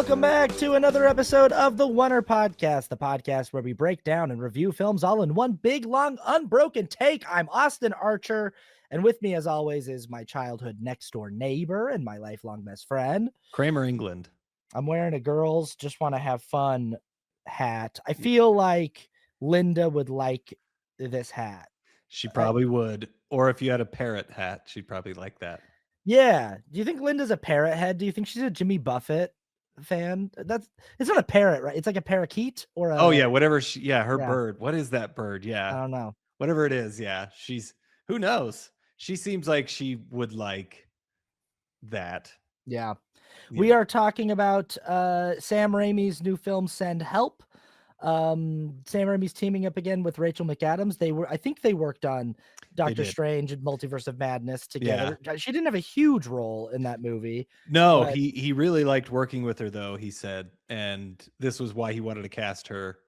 Welcome back to another episode of the Oner Podcast, the podcast where we break down and review films all in one big, long, unbroken take. I'm Austin Archer, and with me, as always, is my childhood next-door neighbor and my lifelong best friend, Kramer, England. I'm wearing a girls just want to have fun hat. I feel like Linda would like this hat. She probably would. Or if you had a parrot hat, she'd probably like that. Yeah. Do you think Linda's a parrot head? Do you think she's a Jimmy Buffett fan? It's not a parrot, right? It's like a parakeet or a. Oh yeah, whatever. Her Yeah. bird. What is that bird? I Yeah, don't know. whatever it is. Yeah, who knows? She seems like she would like that. Yeah. We are talking about Sam Raimi's new film, Send Help. Sam Raimi's teaming up again with Rachel McAdams. I think they worked on Doctor Strange and Multiverse of Madness together. Yeah. She didn't have a huge role in that movie. No, he really liked working with her, though, he said, and this was why he wanted to cast her.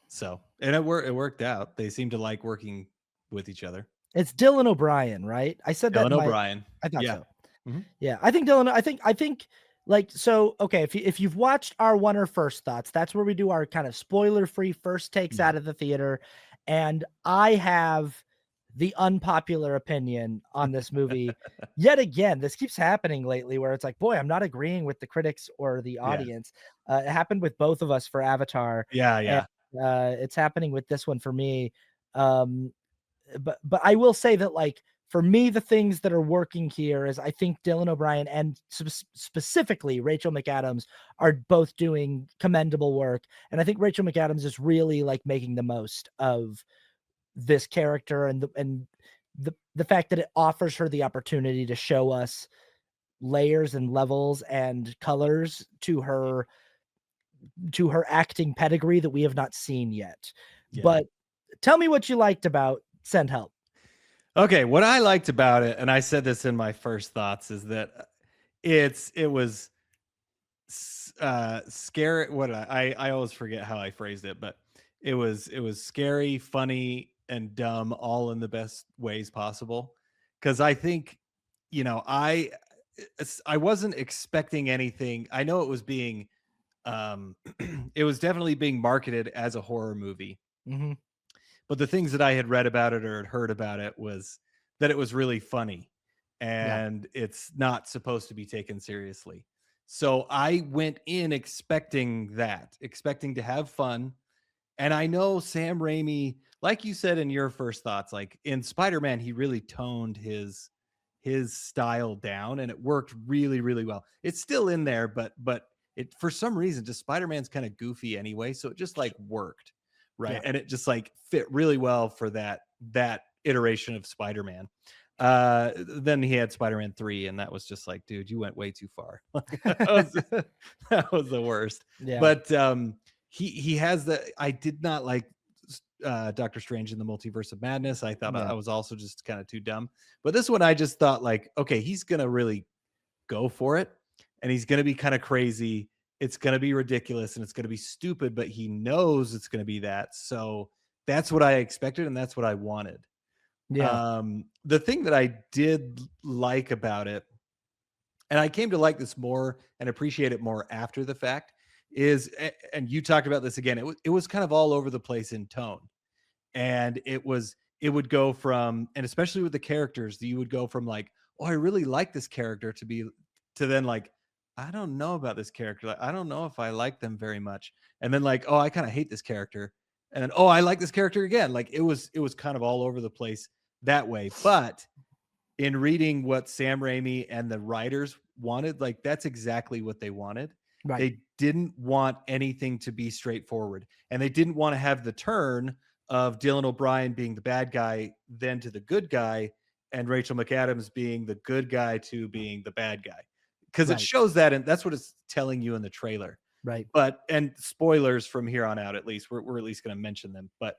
So, and it worked out. They seem to like working with each other. It's Dylan O'Brien, right? I said Dylan O'Brien. I thought so. Mm-hmm. Yeah, I think Dylan. I think like, so okay, if you've watched our Oner First Thoughts, that's where we do our kind of spoiler-free first takes out of the theater, and I have the unpopular opinion on this movie. Yet again, this keeps happening lately where it's like, boy, I'm not agreeing with the critics or the audience. It happened with both of us for Avatar. Yeah. And, it's happening with this one for me. But I will say that, like, for me, the things that are working here is I think Dylan O'Brien and specifically Rachel McAdams are both doing commendable work. And I think Rachel McAdams is really like making the most of this character and the fact that it offers her the opportunity to show us layers and levels and colors to her acting pedigree that we have not seen yet. Yeah. But tell me what you liked about Send Help. Okay, what I liked about it, and I said this in my first thoughts, is that it was scary. I always forget how I phrased it, but it was scary, funny, and dumb, all in the best ways possible. Because I think, I wasn't expecting anything. I know it was being, it was definitely being marketed as a horror movie. Mm-hmm. But the things that I had read about it or had heard about it was that it was really funny and it's not supposed to be taken seriously. So I went in expecting to have fun. And I know Sam Raimi, like you said in your first thoughts, like in Spider-Man, he really toned his style down and it worked really, really well. It's still in there, but it, for some reason, just Spider-Man's kind of goofy anyway. So it just like worked. Right. Yeah. And it just like fit really well for that iteration of Spider-Man. Then he had Spider-Man 3, and that was just like, dude, you went way too far. that was the worst. Yeah. But he has I did not like Doctor Strange in the Multiverse of Madness. I thought I was also just kind of too dumb. But this one, I just thought like, okay, he's gonna really go for it, and he's gonna be kind of crazy. It's going to be ridiculous and it's going to be stupid, but he knows it's going to be that. So that's what I expected. And that's what I wanted. Yeah. The thing that I did like about it, and I came to like this more and appreciate it more after the fact, is, and you talked about this again, it was kind of all over the place in tone. And it would go from, and especially with the characters, you would go from like, oh, I really like this character to then like, I don't know about this character. Like, I don't know if I like them very much. And then like, oh, I kind of hate this character. And then, oh, I like this character again. Like it was kind of all over the place that way. But in reading what Sam Raimi and the writers wanted, like that's exactly what they wanted. Right. They didn't want anything to be straightforward. And they didn't want to have the turn of Dylan O'Brien being the bad guy, then to the good guy, and Rachel McAdams being the good guy to being the bad guy. Because it shows that, and that's what it's telling you in the trailer. Right. But, and spoilers from here on out, at least, we're at least going to mention them. But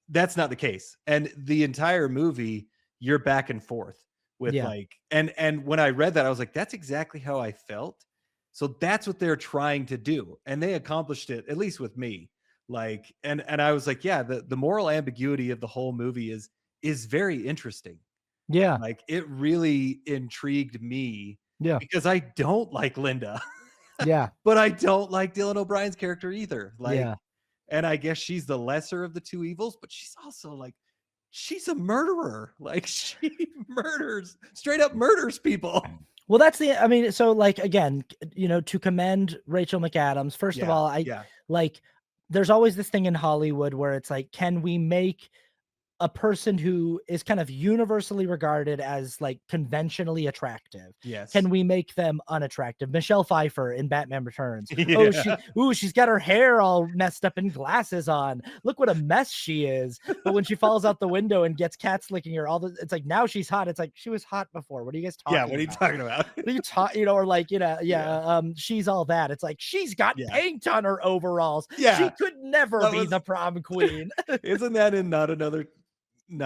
that's not the case. And the entire movie, you're back and forth with like, and when I read that, I was like, that's exactly how I felt. So that's what they're trying to do. And they accomplished it, at least with me. Like, and I was like, yeah, the moral ambiguity of the whole movie is very interesting. Yeah. Like it really intrigued me. Yeah. Because I don't like Linda. Yeah. But I don't like Dylan O'Brien's character either. Like, Yeah. and I guess she's the lesser of the two evils, but she's also like, she's a murderer. Like, she straight up murders people. Well, that's I mean, so like, again, to commend Rachel McAdams, first of Yeah. all, I Yeah. like, there's always this thing in Hollywood where it's like, can we make a person who is kind of universally regarded as like conventionally attractive, Yes. can we make them unattractive? Michelle Pfeiffer in Batman Returns. Oh, Yeah. she's got her hair all messed up and glasses on. Look what a mess she is. But when she falls out the window and gets cats licking her, it's like, now she's hot. It's like, she was hot before. What are you guys talking Yeah. about? What are you talking about? What are you talking, or like, she's all that. It's like, she's got Yeah. paint on her overalls. Yeah. She could never That be was- the prom queen. Isn't that in not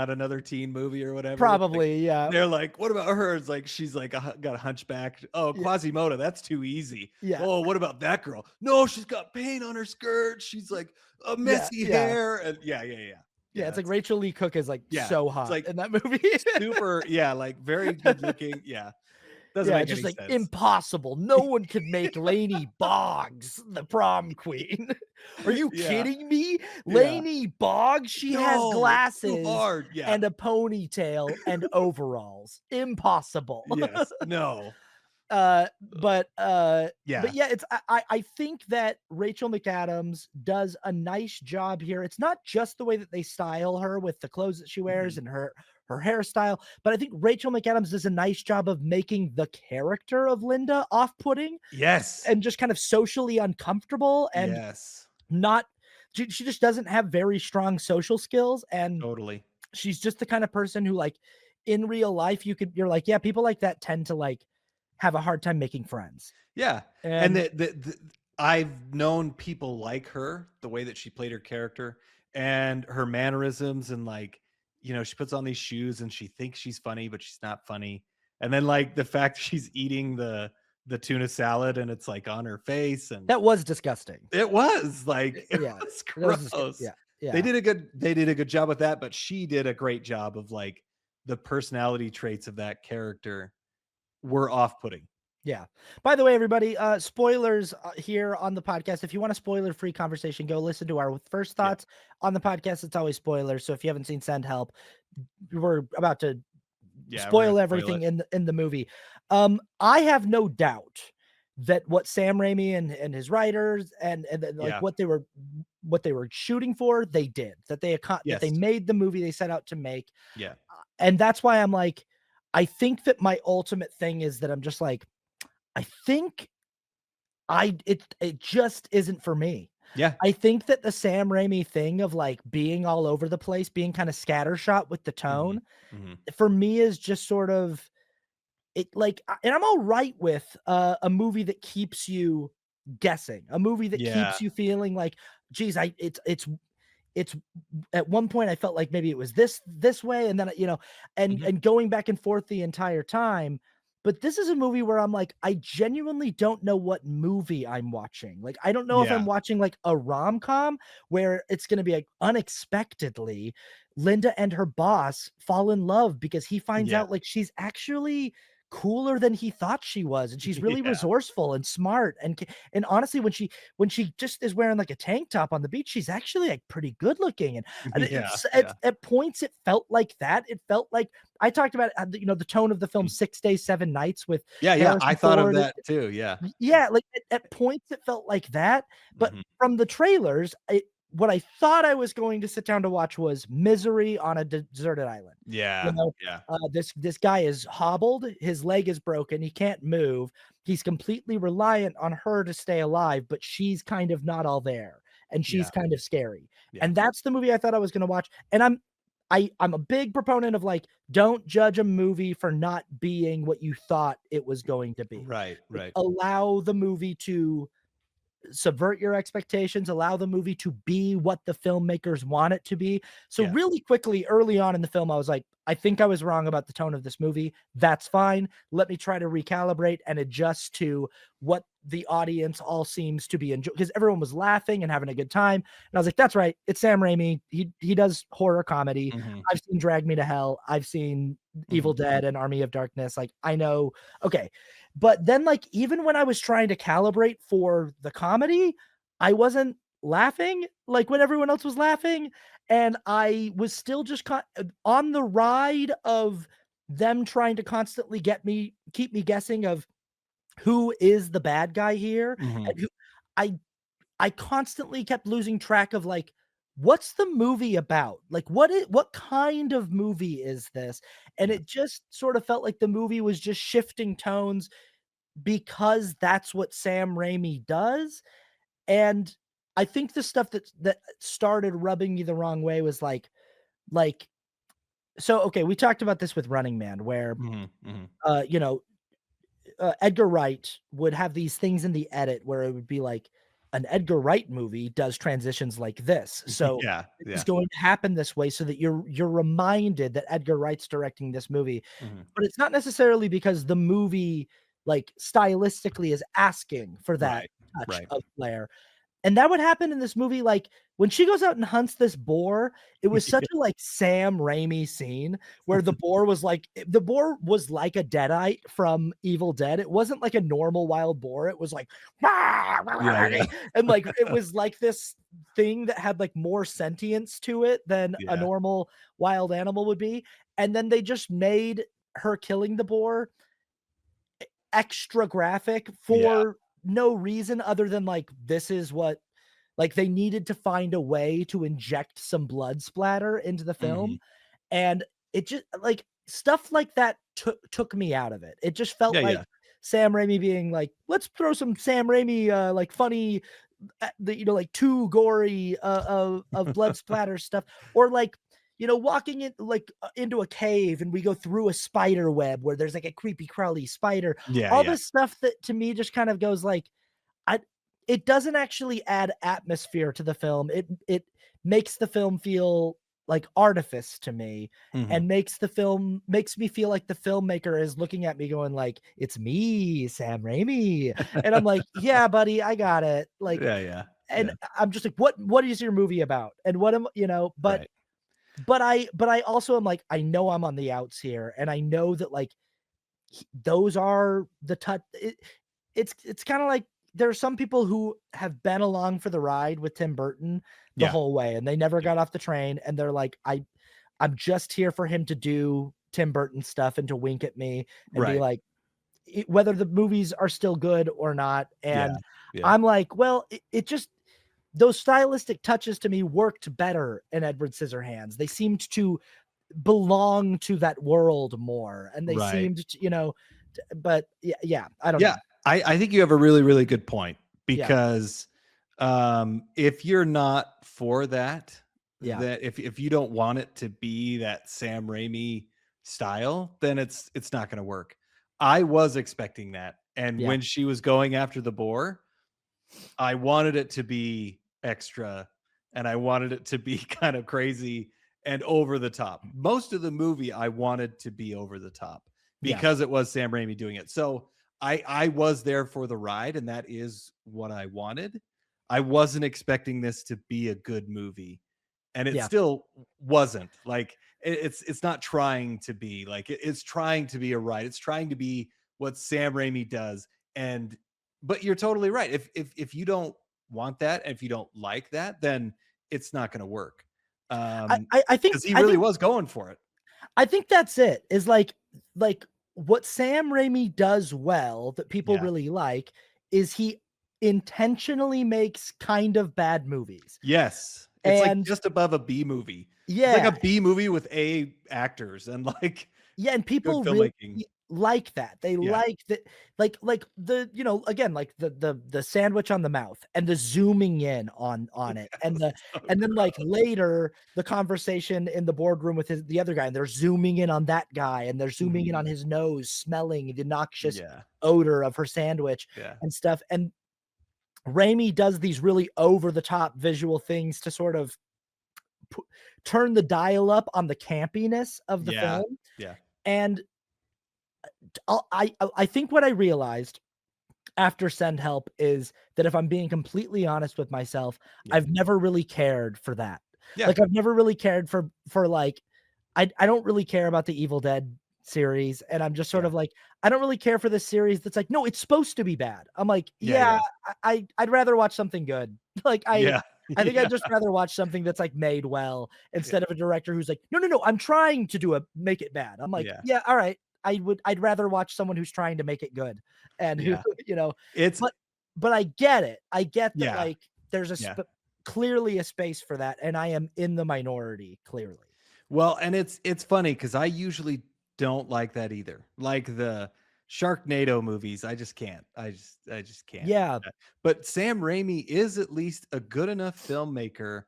another teen movie or whatever? Probably, Like, yeah. they're like, what about her? It's like, she's like got a hunchback. Oh, Yeah. Quasimodo, that's too easy. Yeah. Oh, what about that girl? No, she's got paint on her skirt. She's like a messy Yeah. hair. And yeah. Yeah, it's like Rachel Lee Cook is like so hot like in that movie. super, like very good looking. Yeah. Doesn't Yeah, make just any like sense. impossible. No one could make Lainey Boggs the prom queen. Are you kidding me? Lainey Boggs, she has No, too glasses hard. Yeah. and a ponytail and overalls. Impossible. Yes. No. But Yeah. yeah, it's I think that Rachel McAdams does a nice job here. It's not just the way that they style her with the clothes that she wears and her hairstyle, but I think Rachel McAdams does a nice job of making the character of Linda off-putting. Yes. And just kind of socially uncomfortable and yes. not she just doesn't have very strong social skills, and Totally. she's just the kind of person who, like, in real life you're like, yeah, people like that tend to like have a hard time making friends. Yeah. And I've known people like her, the way that she played her character and her mannerisms, and like, she puts on these shoes and she thinks she's funny, but she's not funny. And then like the fact she's eating the tuna salad and it's like on her face, and that was disgusting. it was like, it Yeah, was that was gross. yeah. They did a good job with that, but she did a great job of like the personality traits of that character were off-putting. Yeah. By the way, everybody, spoilers here on the podcast. If you want a spoiler-free conversation, go listen to our first thoughts on the podcast. It's always spoilers. So if you haven't seen Send Help, we're about to spoil everything in the movie. I have no doubt that what Sam Raimi and his writers and like what they were shooting for, they did. That they made the movie they set out to make. Yeah. And that's why I'm like, I think that my ultimate thing is that I'm just like, I think it just isn't for me. Yeah. I think that the Sam Raimi thing of like being all over the place, being kind of scattershot with the tone, for me is just sort of it, like, and I'm all right with a movie that keeps you guessing, a movie that keeps you feeling like, geez, it's at one point I felt like maybe it was this way, and then and going back and forth the entire time. But this is a movie where I'm like, I genuinely don't know what movie I'm watching. Like, I don't know if I'm watching like a rom-com where it's going to be like unexpectedly Linda and her boss fall in love because he finds out like she's actually cooler than he thought she was, and she's really resourceful and smart, and honestly when she just is wearing like a tank top on the beach, she's actually like pretty good looking, and at points it felt like that. It felt like I talked about the tone of the film 6 Days 7 Nights with I thought of that too. Like at points it felt like that, but from the trailers what I thought I was going to sit down to watch was Misery on a deserted island. This guy is hobbled, his leg is broken, he can't move, he's completely reliant on her to stay alive, but she's kind of not all there, and she's kind of scary. And that's the movie I thought I was going to watch. And I'm a big proponent of like, don't judge a movie for not being what you thought it was going to be. Right. Allow the movie to subvert your expectations, allow the movie to be what the filmmakers want it to be. So really quickly, early on in the film, I was like, I think I was wrong about the tone of this movie. That's fine. Let me try to recalibrate and adjust to what the audience all seems to be enjoying, because everyone was laughing and having a good time. And I was like, that's right. It's Sam Raimi. He does horror comedy. I've seen Drag Me to Hell. I've seen Evil Dead and Army of Darkness. Like, I know. Okay. But then, like, even when I was trying to calibrate for the comedy, I wasn't laughing like when everyone else was laughing, and I was still just on the ride of them trying to constantly keep me guessing of who is the bad guy here, Mhm. and who I I constantly kept losing track of, like, what's the movie about? Like, what kind of movie is this? And Yeah. it just sort of felt like the movie was just shifting tones because that's what Sam Raimi does, and I think the stuff that started rubbing me the wrong way was like so, okay, we talked about this with Running Man where, Mhm. Mhm. you know, Edgar Wright would have these things in the edit where it would be like, an Edgar Wright movie does transitions like this. So Yeah. it is Yeah. going to happen this way so that you're reminded that Edgar Wright's directing this movie. Mhm. But it's not necessarily because the movie, like, stylistically is asking for that Right. touch Right. of flair. And that would happen in this movie, like, when she goes out and hunts this boar, it was such a, like, Sam Raimi scene where the boar was like a deadite from Evil Dead. It wasn't like a normal wild boar, it was like, Yeah. Yeah. and, like, it was like this thing that had, like, more sentience to it than a Yeah. normal wild animal would be, and then they just made her killing the boar extra graphic Yeah. for no reason other than, like, this is what like, they needed to find a way to inject some blood splatter into the Mhm. film, and it just like, stuff like that took me out of it. It just felt Yeah. like Yeah. Sam Raimi being like, "Let's throw some Sam Raimi, like, funny, like, too gory, of blood splatter stuff," or, like, walking in like, into a cave and we go through a spider web where there's, like, a creepy crawly spider. Yeah. All Yeah. this stuff that to me just kind of goes like, I it doesn't actually add atmosphere to the film. It makes the film feel like artifice to me Mhm. and makes me feel like the filmmaker is looking at me going like, "It's me, Sam Raimi." And I'm like, "Yeah, buddy, I got it." Like, Yeah. Yeah. and Yeah. I'm just like, "What is your movie about?" And what am Right. but I also am like, I know I'm on the outs here, and I know that, like, those are the it's kind of like there are some people who have been along for the ride with Tim Burton the Yeah. whole way and they never Yeah. got off the train and they're like, I'm just here for him to do Tim Burton stuff and to wink at me and be Right. like, whether the movies are still good or not. Yeah. And Yeah. I'm like, well, it just those stylistic touches to me worked better in Edward Scissorhands. They seemed to belong to that world more, and they Right. seemed to, but yeah, I don't Yeah, know. I think you have a really, really good point Yeah, because if you're not for that, yeah, that if you don't want it to be that Sam Raimi style, then it's not going to work. I was expecting that, and yeah, when she was going after the boar, I wanted it to be extra and I wanted it to be kind of crazy and over the top. Most of the movie I wanted to be over the top yeah, because it was Sam Raimi doing it. So I was there for the ride and that is what I wanted. I wasn't expecting this to be a good movie and it yeah, still wasn't. Like it's not trying to be like it's trying to be a ride. It's trying to be what Sam Raimi does and but you're totally right. If you don't want that, and if you don't like that, then it's not going to work. I I I think Because he I really think was going for it. I think that's it, is like, what Sam Raimi does well that people Yeah. really like is he intentionally makes kind of bad movies, Yes. It's like and just above a B movie. It's like a yeah, B movie with A actors and like yeah, and good people really filmmaking. like that. They Yeah. like that, like the again, like the sandwich on the mouth and the zooming in on it, and Yes, so then like gross. later the conversation in the boardroom with the other guy, and they're zooming in on that guy, and they're zooming in Mhm. on his nose, smelling the noxious Yeah. odor of her sandwich Yeah. and stuff. And Raimi does these really over the top visual things to sort of pu- turn the dial up on the campiness of the Yeah. film. Yeah. And I think what I realized after Send Help is that if I'm being completely honest with myself, Yeah. I've never really cared for that. Yeah. Like, I've never really cared for like I don't really care about the Evil Dead series, and I'm just sort Yeah. of like, I don't really care for this series that's like, no, it's supposed to be bad. I'm like, Yeah, yeah, yeah. I'd rather watch something good. Like Yeah. I think I'd Yeah. just rather watch something that's like made well Yeah. instead of a director who's like, no, no, no, I'm trying to make it bad. I'm like, Yeah. yeah, all right. I'd rather watch someone who's trying to make it good and who, Yeah. you know, It's but I get it. I get that yeah. like there's Yeah. clearly a space for that, and I am in the minority, clearly. Well, and it's funny because I usually don't like that either. Like the Sharknado movies, I just can't. I just can't. Yeah, But Sam Raimi is at least a good enough filmmaker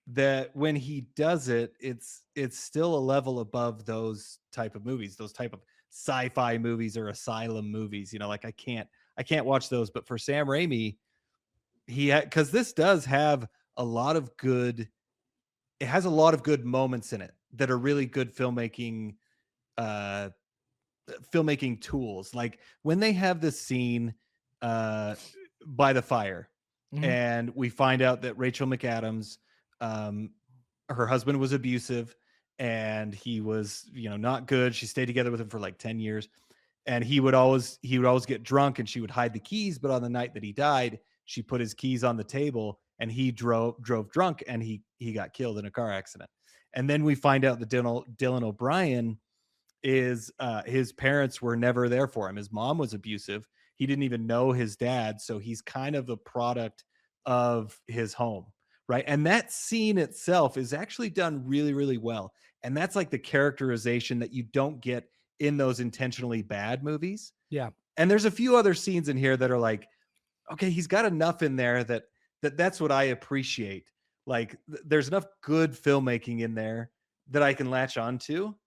that when he does it, it's still a level above those type of movies, those type of sci-fi movies or asylum movies. Like I can't watch those. But for Sam Raimi, because this does have a lot of good it has a lot of good moments in it that are really good uh filmmaking tools. Like when they have this scene uh by the fire, mhm, and we find out that Rachel McAdams, um her husband was abusive, and he was, not good. She stayed together with him for like 10 years, and he would always get drunk, and she would hide the keys. But on the night that he died, she put his keys on the table, and he drove drunk, and he got killed in a car accident. And then we find out that Dylan O'Brien is his parents were never there for him. His mom was abusive. He didn't even know his dad, so he's kind of a product of his home, right? And that scene itself is actually done really, really well. And that's like the characterization that you don't get in those intentionally bad movies. yeah, And there's a few other scenes in here that are like, okay, he's got enough in there that's what I appreciate. Like there's enough good filmmaking in there that I can latch on to,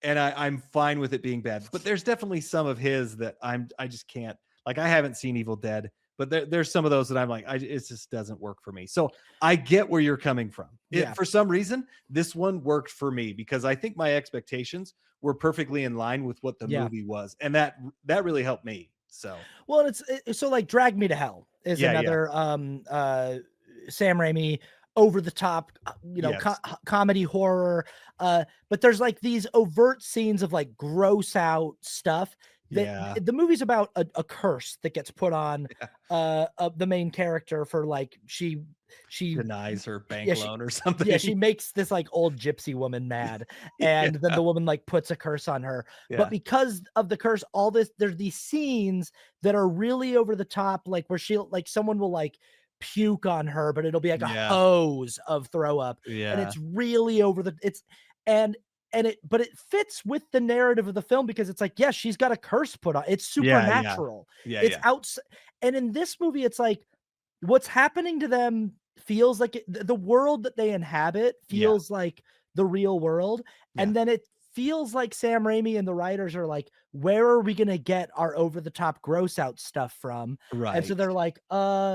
and I'm fine with it being bad. But there's definitely some of his that I just can't. Like I haven't seen Evil Dead, but there's some of those that I'm like, it just doesn't work for me. So I get where you're coming from. yeah, For some reason, this one worked for me because I think my expectations were perfectly in line with what the yeah. movie was, and that really helped me. So Well, so like Drag Me to Hell is yeah, yeah, another Sam Raimi over the top, yes, comedy horror. But there's like these overt scenes of like gross out stuff that yeah, the movie's about a curse that gets put on the main character for like she denies her bank yeah, loan or yeah, something. she makes this like old gypsy woman mad, and then Yeah, the woman like puts a curse on her. But yeah, because of the curse, there's these scenes that are really over the top, like where someone will like puke on her, but it'll be like a yeah, hose of throw up, and yeah, it's really over the it's and but it fits with the narrative of the film because it's like, yes, she's got a curse put on. It's yeah, yeah, supernatural. yeah, It's yeah, outs and in this movie, it's like what's happening to them feels like the world that they inhabit yeah, feels like the real world, yeah. and then it feels like Sam Raimi and the writers are like, "Where are we gonna get our over the top gross out stuff from?" And so Right. they're like,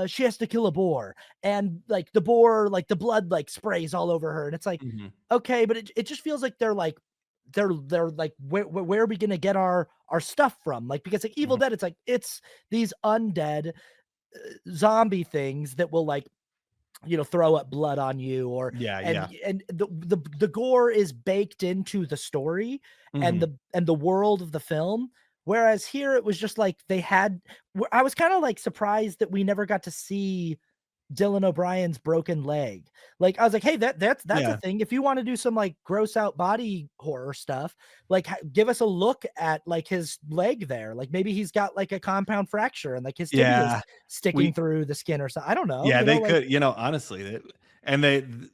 she has to kill a boar," and like the boar, like the blood like sprays all over her, and it's like, Mhm. okay, but it just feels like they're like, where are we gonna get our stuff from? Like because like Evil Mhm. Dead, it's like it's these undead zombie things that will like throw up blood on you or Yeah, and yeah. the gore is baked into the story and Mhm. the world of the film, whereas here it was just like I was kind of like surprised that we never got to see Dylan O'Brien's broken leg. Like, I was like, "Hey, that's a Yeah. thing. If you wanna do some, like, gross out body horror stuff, like, give us a look at, like, his leg there. Like, maybe he's got, like, a compound fracture and, like, his tibia is Yeah. sticking We through the skin or something. I don't know, yeah, they like could, honestly,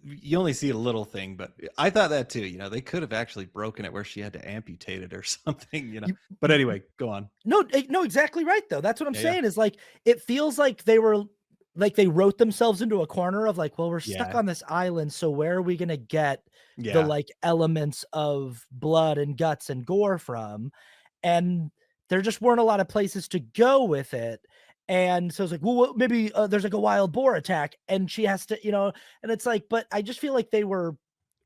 you only see a little thing, but I thought that too. They could have actually broken it where she had to amputate it or something. you But anyway, go on. No, no, exactly right though. That's what I'm Yeah, yeah. saying is like it feels like they wrote themselves into a corner of like, well, we're stuck Yeah. on this island, so where are we gonna get the Yeah. like elements of blood and guts and gore from? And there just weren't a lot of places to go with it. And so it's like, well, maybe there's like a wild boar attack, and she has to, and it's like, but I just feel like they were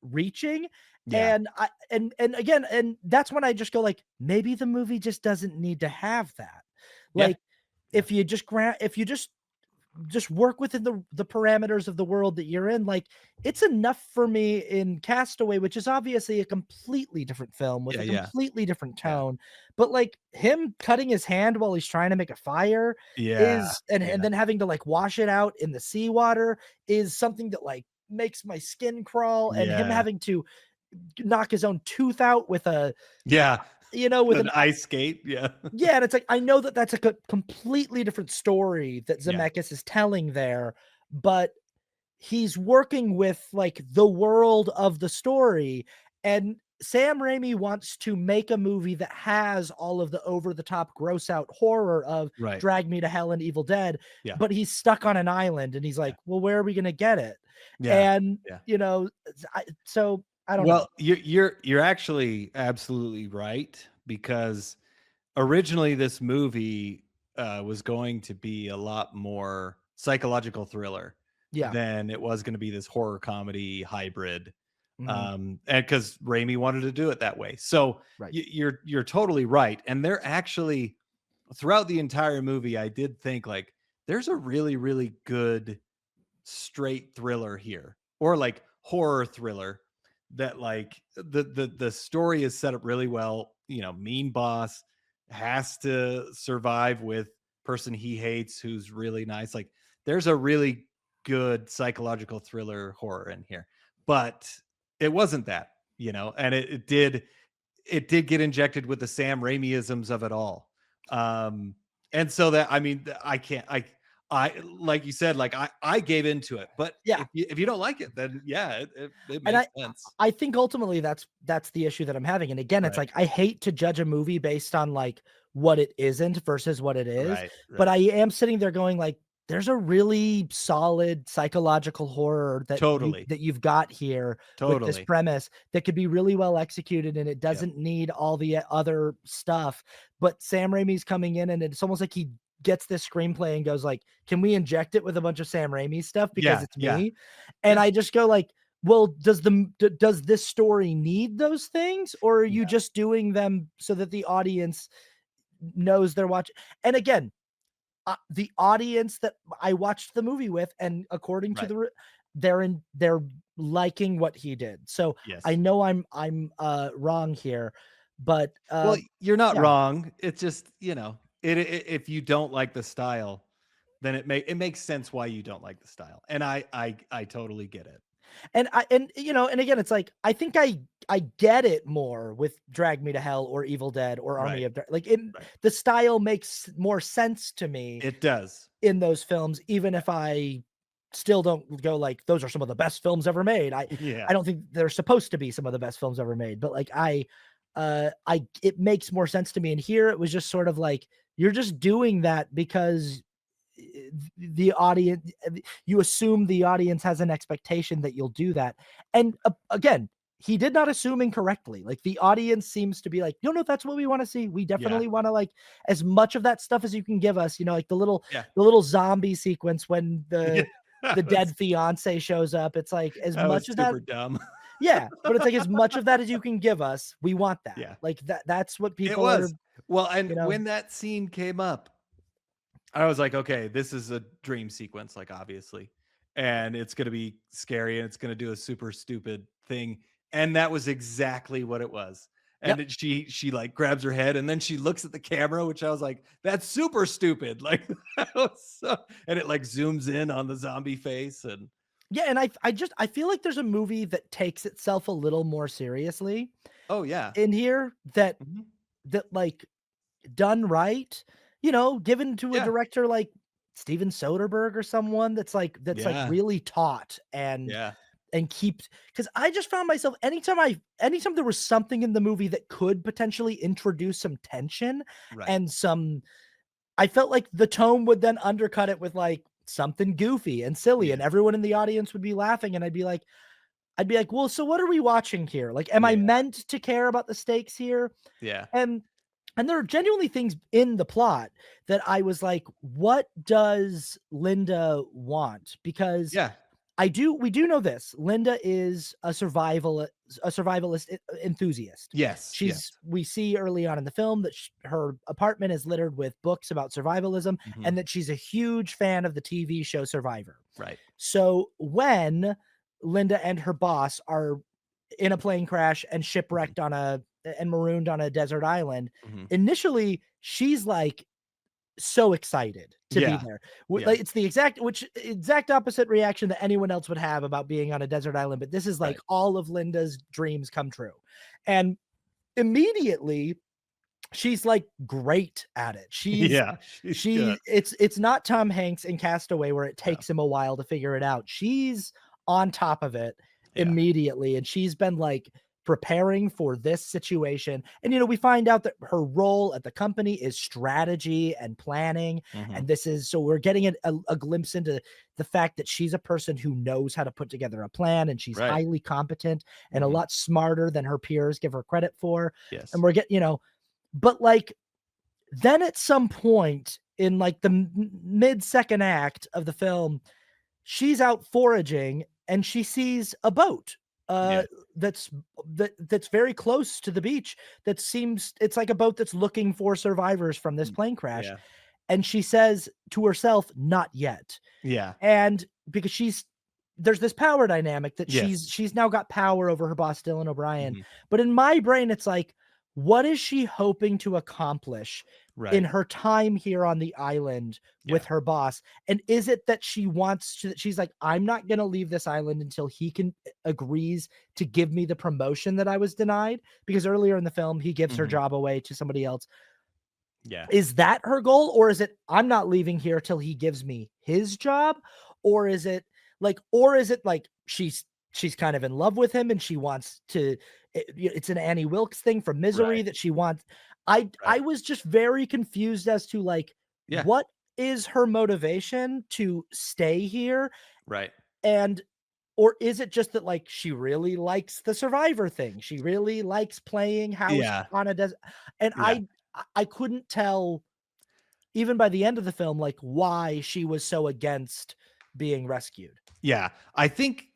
reaching, Yeah. and and again, and that's when I just go like, maybe the movie just doesn't need to have that. Yeah. Like, Yeah. if you just just work within the parameters of the world that you're in. Like, it's enough for me in Castaway, which is obviously a completely different film with Yeah, a yeah, completely different yeah, tone. But like him cutting his hand while he's trying to make a fire yeah, is, and yeah, then having to like wash it out in the seawater is something that like makes my skin crawl. And him yeah, having to knock his own tooth out with a, yeah. with An an ice skate. Yeah, yeah, and it's like, I know that that's a completely different story that yeah, Zemeckis is telling there, but he's working with, like, the world of the story, and Sam Raimi wants to make a movie that has all of the over the top gross out horror of right. Drag Me to Hell and Evil Dead, Yeah, but he's stuck on an island, and he's yeah, like, "Well, where are we gonna get it?" yeah, And, yeah. I don't know. Well, you're actually absolutely right, because originally this movie was going to be a lot more psychological thriller Yeah. than it was going to be this horror comedy hybrid. Mhm. And because Raimi wanted to do it that way, so Right. you're totally right. And they're actually, throughout the entire movie, I did think like there's a really really good straight thriller here, or like horror thriller, that like the story is set up really well. Mean boss has to survive with person he hates who's really nice. Like there's a really good psychological thriller horror in here. But it wasn't that, and it did get injected with the Sam Raimiisms of it all. And so that, I mean, I can't, I like you said, like I gave into it, but Yeah. if you don't like it, then yeah, it And makes sense. I think ultimately that's the issue that I'm having, and again, it's Right, like, I hate to judge a movie based on, like, what it isn't versus what it is, right, but right. I am sitting there going like, "There's a really solid psychological horror Totally, that you've got here with this totally. premise that could be really well executed, and it Yep. doesn't need all the other stuff." But Sam Raimi's coming in, and it's almost like he gets this screenplay and goes like, "Can we inject it with a bunch of Sam Raimi stuff because Yeah, it's yeah, me?" And yeah, I just go like, well, does this story need those things, or are you yeah. just doing them so that the audience knows they're watching? And again, the audience that I watched the movie with, and according to Right. they're liking what he did. So I Yes. know I'm wrong here, but Well, you're not yeah. wrong. It's just, if you don't like the style, then it makes sense why you don't like the style. And I totally get it. And again, it's like, I think I get it more with Drag Me to Hell or Evil Dead or Army Right. of Right. the style makes more sense to me It does. in those films, even if I still don't go like, those are some of the best films ever made. Yeah. I don't think they're supposed to be some of the best films ever made, but like, I it makes more sense to me. And here it was just sort of like, you're just doing that because the audience, you assume the audience has an expectation that you'll do that. And again, he did not assume incorrectly. Like, the audience seems to be like, no, no, that's what we want to see. We Yeah. definitely want to, like, as much of that stuff as you can give us, like Yeah. the little zombie sequence when Yeah. the That was dead fiance shows up. It's like, as that was much of that, super dumb. yeah, but it's like, as much of that as you can give us, we want that. Yeah. Like, that's what It people are, was. Well, and you know. when that scene came up, I was like, okay, this is a dream sequence, like obviously. And it's gonna be scary and it's gonna do a super stupid thing. And that was exactly what it was. And Yep. she like grabs her head and then she looks at the camera, which I was like, that's super stupid. Like that was and it like zooms in on the zombie face. And Yeah, and I feel like there's a movie that takes itself a little more seriously oh yeah. in here, that Mhm. like, done right, given to a Yeah. director like Steven Soderbergh or someone that's like Yeah. really taught Yeah. and keeps, because I just found myself, anytime there was something in the movie that could potentially introduce some tension Right. and I felt like the tone would then undercut it with like something goofy and silly, and Yeah. everyone in the audience would be laughing, and I'd be like, well, so what are we watching here? Like, am I Yeah. meant to care about the stakes here? Yeah. And there are genuinely things in the plot that I was like, what does Linda want? Because Yeah. we do know this. Linda is a survivalist enthusiast. Yes, yes. We see early on in the film that her apartment is littered with books about survivalism, Mhm. and that she's a huge fan of the TV show Survivor. Right. So when Linda and her boss are in a plane crash and Mhm. shipwrecked and marooned on a desert island, Mhm. initially she's like so excited to be Yeah. there. Yeah. Like, it's the exact opposite reaction that anyone else would have about being on a desert island, but this is like Right. all of Linda's dreams come true. And immediately she's like great at it. Yeah, she's good. It's not Tom Hanks in Castaway where it No. takes him a while to figure it out. She's on top of it Yeah. immediately, and she's been like preparing for this situation. And we find out that her role at the company is strategy and planning, Mhm. and this is so we're getting a glimpse into the fact that she's a person who knows how to put together a plan, and she's Right. highly competent and a Mhm. lot smarter than her peers give her credit for. And Yes. we're getting, but like then at some point in like the mid second act of the film, she's out foraging and she sees a boat uh Yeah. that's that's very close to the beach, that seems it's like a boat that's looking for survivors from this Mm. plane crash. Yeah. And she says to herself, not yet. Yeah. And because there's this power dynamic that Yes. she's now got power over her boss Dylan O'Brien. Mhm. But in my brain it's like, what is she hoping to accomplish in Right. her time here on the island with Yeah. her boss? And is it that she's like, I'm not going to leave this island until he agrees to give me the promotion that I was denied, because earlier in the film he gives her Mhm. job away to somebody else. Yeah. Is that her goal, or is it I'm not leaving here till he gives me his job? Or is it like she's kind of in love with him and she wants to it's an Annie Wilkes thing from Misery Right. that she wants. I Right. was just very confused as to like Yeah. what is her motivation to stay here, Right. and or is it just that like she really likes the survivor thing? She really likes playing house Yeah. on a desert. And Yeah. I couldn't tell even by the end of the film, like why she was so against being rescued. Yeah. I think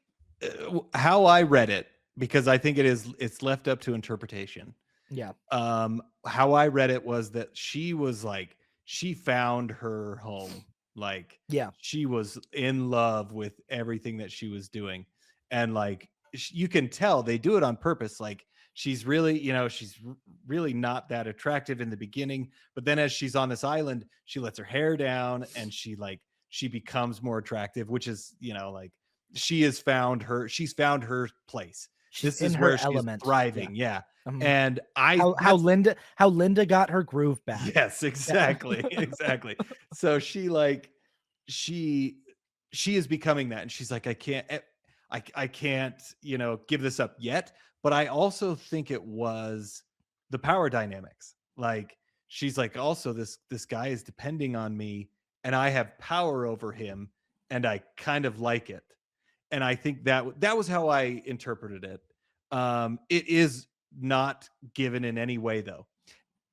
how I read it, because I think it's left up to interpretation. Yeah. How I read it was that she was like, she found her home. Like Yeah. she was in love with everything that she was doing. And like you can tell they do it on purpose. Like she's really, she's really not that attractive in the beginning, but then as she's on this island, she lets her hair down and she becomes more attractive, which is, like she's found her place. She's This in is her where she's element. Yeah. thriving. Yeah. Mhm. And I How that's Linda got her groove back. yes, Yeah. exactly. Exactly. So she like she she is becoming that, and she's like, I can't, give this up yet. But I also think it was the power dynamics. Like she's like, also this guy is depending on me and I have power over him and I kind of like it. And I think that was how I interpreted it. It is not given in any way though.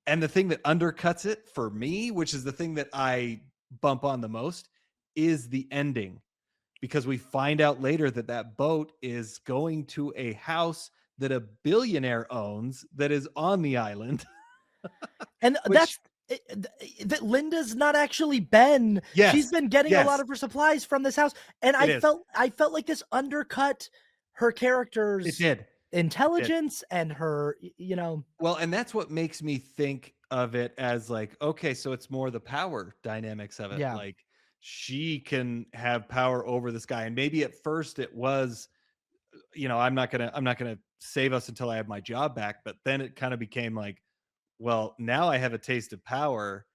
And the thing that undercuts it for me, which is the thing that I bump on the most, is the ending, because we find out later that that boat is going to a house that a billionaire owns that is on the island. And Which that Linda's not actually been. She's yes, been getting a lot yes, of her supplies from this house, and it is. I felt like this undercut her It character's did. It did. intelligence and her, Well, and that's what makes me think of it as like, okay, so it's more the power dynamics of it. yeah. Like she can have power over this guy. And maybe at first it was, I'm not gonna save us until I have my job back. But then it kind of became like, well, now I have a taste of power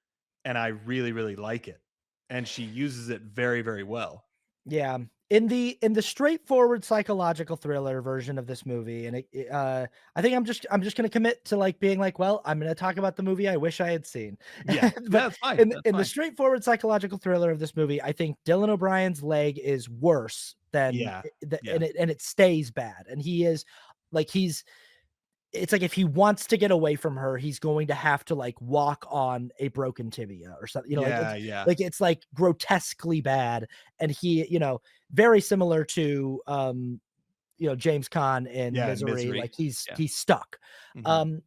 and I really, really like it. And she uses it very, very well. Yeah. In the straightforward psychological thriller version of this movie, and I think I'm just gonna commit to like being like, well, I'm gonna talk about the movie I wish I had seen. Yeah. But That's fine. That's in the fine. straightforward psychological thriller of this movie, I think Dylan O'Brien's leg is worse than Yeah. Yeah. and it stays bad. And he is like it's like if he wants to get away from her, he's going to have to like walk on a broken tibia or something, Yeah, yeah. it's like grotesquely bad. And he, very similar to James Caan in Yeah, Misery, Misery. like Yeah. he's stuck. Mhm. Um,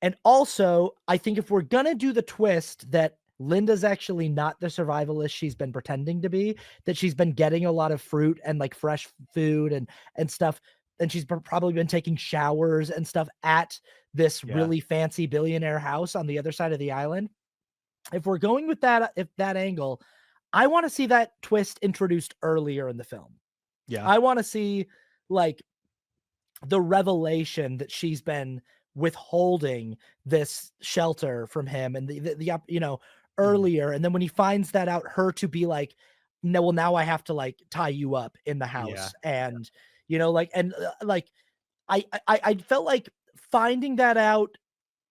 and also, I think if we're gonna do the twist that Linda's actually not the survivalist she's been pretending to be, that she's been getting a lot of fruit and like fresh food and stuff, and she's probably been taking showers and stuff at this Yeah. really fancy billionaire house on the other side of the island. If we're going with that, if that angle, I want to see that twist introduced earlier in the film. Yeah. I want to see like the revelation that she's been withholding this shelter from him and Mhm. earlier, and then when he finds that out, her to be like, no, well, now I have to like tie you up in the Yeah. house. And like I felt like finding that out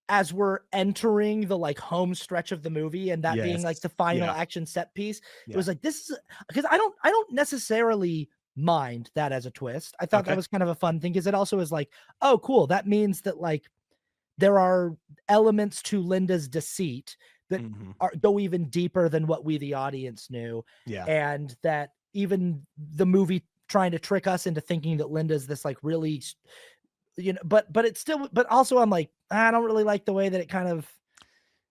as we're entering the like home stretch of the movie, and that being Yes. like the final Yeah. action set piece. It Yeah. was like, this is because I don't necessarily mind that as a twist. I thought that Okay. was kind of a fun thing because it also is like, oh, cool. That means that like there are elements to Linda's deceit that Mhm. go even deeper than what we, the audience, knew. Yeah. And that even the movie trying to trick us into thinking that Linda's this like really, but it's still, but also I'm like, I don't really like the way that it kind of,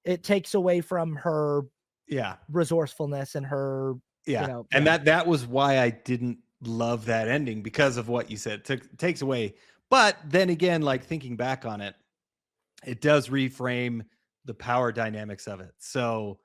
it takes away from her Yeah. resourcefulness and her, Yeah. And yeah, that was why I didn't love that ending because of what you said. Takes away. But then again, like thinking back on it, it does reframe the power dynamics of it. So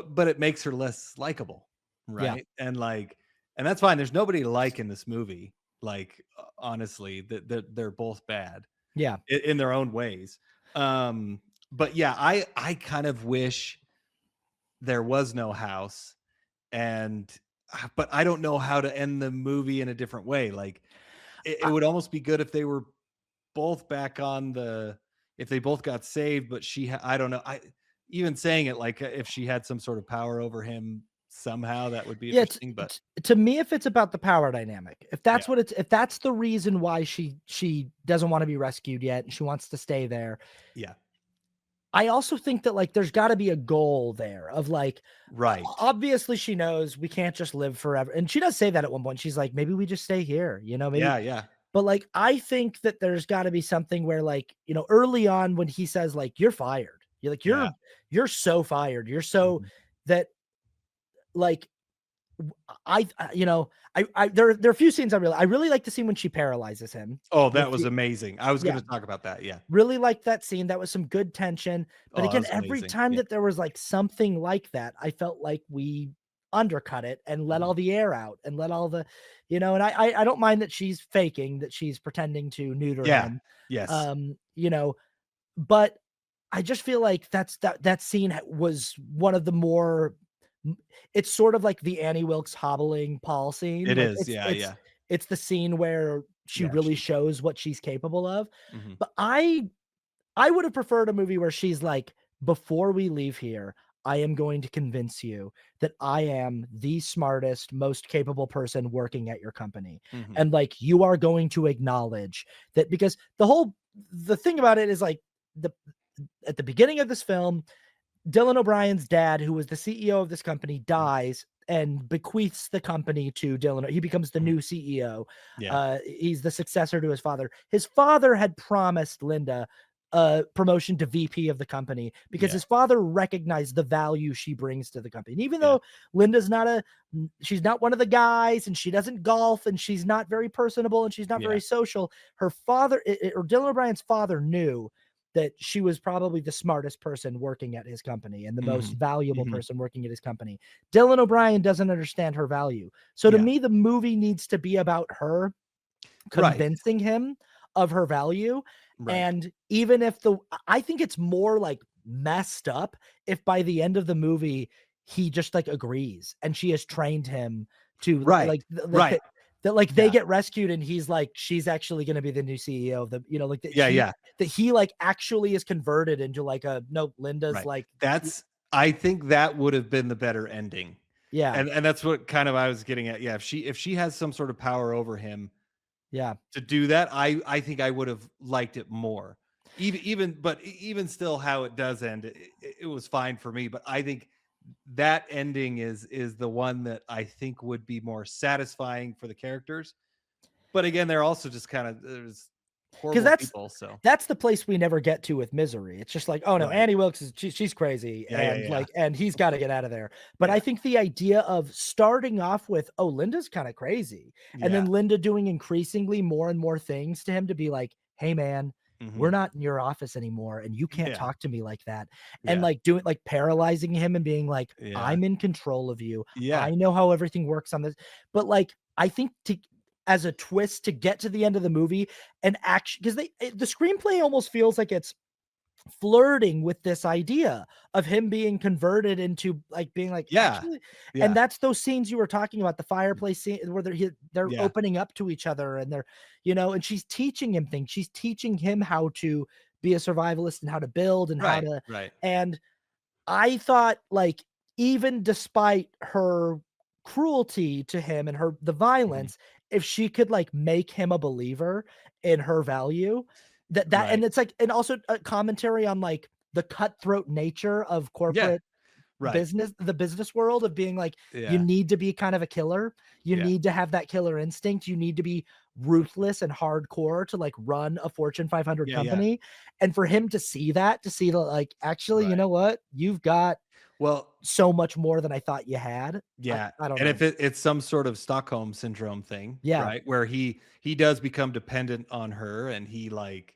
but it makes her less likable, yeah, right? And that's fine. There's nobody to like in this movie. Like honestly, that they're both bad yeah. in their own ways. Um, but yeah, I kind of wish there was no house and but I don't know how to end the movie in a different way. Like it I, would almost be good if they were both back on the if they both got saved, but I don't know. I even saying it like if she had some sort of power over him somehow, that would be yeah, interesting. But to me, if it's about the power dynamic, yeah, if that's the reason why she doesn't want to be rescued yet and she wants to stay there, yeah, I also think that like there's got to be a goal there of like, right, obviously she knows we can't just live forever, and she does say that at one point. She's like, maybe we just stay here, maybe. yeah, yeah, But like, I think that there's got to be something where like, early on when he says like, you're fired, you're like, yeah, you're so fired, you're so, mhm. that like, there are a few scenes I really like the scene when she paralyzes him Oh, with that was the, amazing. I was going yeah, to talk about that. Yeah. really liked that scene. That was some good tension. But Oh, that again, was every amazing. time Yeah. that there was like something like that, I felt like we undercut it and let Mhm. all the air out and let all the, and I don't mind that she's faking, that she's pretending to neuter Yeah. him. Yes. Um, you know, but I just feel like that scene was one of the more, it's sort of like the Annie Wilkes hobbling Paul scene. It Like is. Yeah. Yeah. it's the scene where she Yeah. really shows what she's capable of. Mhm. But I would have preferred a movie where she's like, before we leave here, I am going to convince you that I am the smartest, most capable person working at your company. Mhm. And like, you are going to acknowledge that, because the thing about it is like, the at the beginning of this film, Dylan O'Brien's dad, who was the CEO of this company, Mhm. dies and bequeaths the company to Dylan. He becomes the Mhm. new CEO. Yeah. He's the successor to his father. His father had promised Linda a promotion to VP of the company because Yeah. his father recognized the value she brings to the company. And even Yeah. though she's not one of the guys, and she doesn't golf, and she's not very personable, and she's not Yeah. very social, her father, or Dylan O'Brien's father, knew that she was probably the smartest person working at his company and the most Mhm. valuable Mhm. person working at his company. Dylan O'Brien doesn't understand her value. So to Yeah. me, the movie needs to be about her Right. convincing him of her value. Right. And even if I think it's more like messed up if by the end of the movie he just like agrees and she has trained him to Right. Right. that like they Yeah. get rescued and he's like, she's actually going to be the new CEO of the, like Yeah. Yeah. that he like actually is converted into like a, no, Linda's Right. like, That's I think that would have been the better ending. yeah, And that's what kind of I was getting at. Yeah, if she has some sort of power over him yeah. to do that, I think I would have liked it more. even still, how it does end, it was fine for me. But I think that ending is the one that I think would be more satisfying for the characters. But again, they're also just kind of there's Because horrible people. So that's the place we never get to with Misery. It's just like, oh no, right, Annie Wilkes is she's crazy, yeah, yeah, and yeah, like, and he's got to get out of there. But I yeah, think the idea of starting off with, oh, Linda's kind of crazy, and yeah, then Linda doing increasingly more and more things to him to be like, hey man, hmm, we're not in your office anymore, and you can't yeah, talk to me like that, and yeah, like doing like paralyzing him and being like, yeah, I'm in control of you. yeah, I know how everything works on this. But like, I think to as a twist to get to the end of the movie and actually because the screenplay almost feels like it's flirting with this idea of him being converted into like being like yeah, actually, and yeah, that's those scenes you were talking about, the fireplace scene where they're yeah, opening up to each other and they're and she's teaching him things, she's teaching him how to be a survivalist and how to build and how right, to, right, and I thought, like, even despite her cruelty to him and the mhm, violence, if she could, like, make him a believer in her value, right, and it's like, and also a commentary on, like, the cutthroat nature of yeah, corporate right, the business world of being like, you yeah, need to be kind of a killer. You yeah, need to have that killer instinct. You need to be ruthless and hardcore to like run a Fortune 500 yeah, yeah, company. And for him to see the like, actually, you right. know what? You've got Well, so much more than I thought you had. yeah, I don't and know. if it's some sort of Stockholm syndrome thing, Yeah. right, where he does become dependent on her, and he like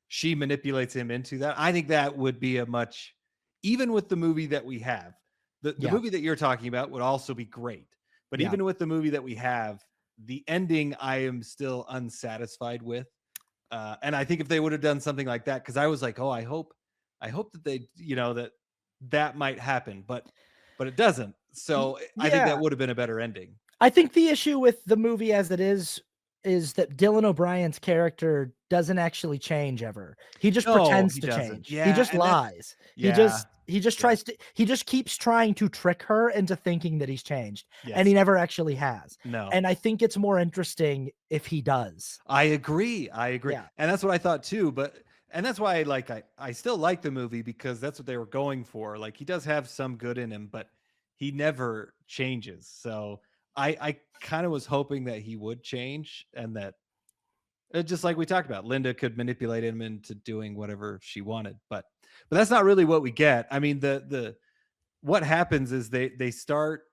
she manipulates him into that. I think that would be a much, even with the movie that we have, the Yeah. movie that you're talking about would also be great. But Yeah. even with the movie that we have, the ending I am still unsatisfied with. And I think if they would have done something like that, because I was like, oh, I hope that they, that might happen, but it doesn't. So I think that Yeah. would have been a better ending. I think the issue with the movie as it is that Dylan O'Brien's character doesn't actually change ever. He just No, pretends he to doesn't. change. He Yeah, just and that's lies. yeah, He just yeah, tries to he just keeps trying to trick her into thinking that he's changed, and he yes, never actually has. no. And I think it's more interesting if he does. I agree, I agree, Yeah. and that's what I thought too, but and that's why, I still like the movie because that's what they were going for, like, he does have some good in him, but he never changes, so I kinda was hoping that he would change and that just like we talked about, Linda could manipulate him into doing whatever she wanted, but that's not really what we get. I mean, the what happens is they start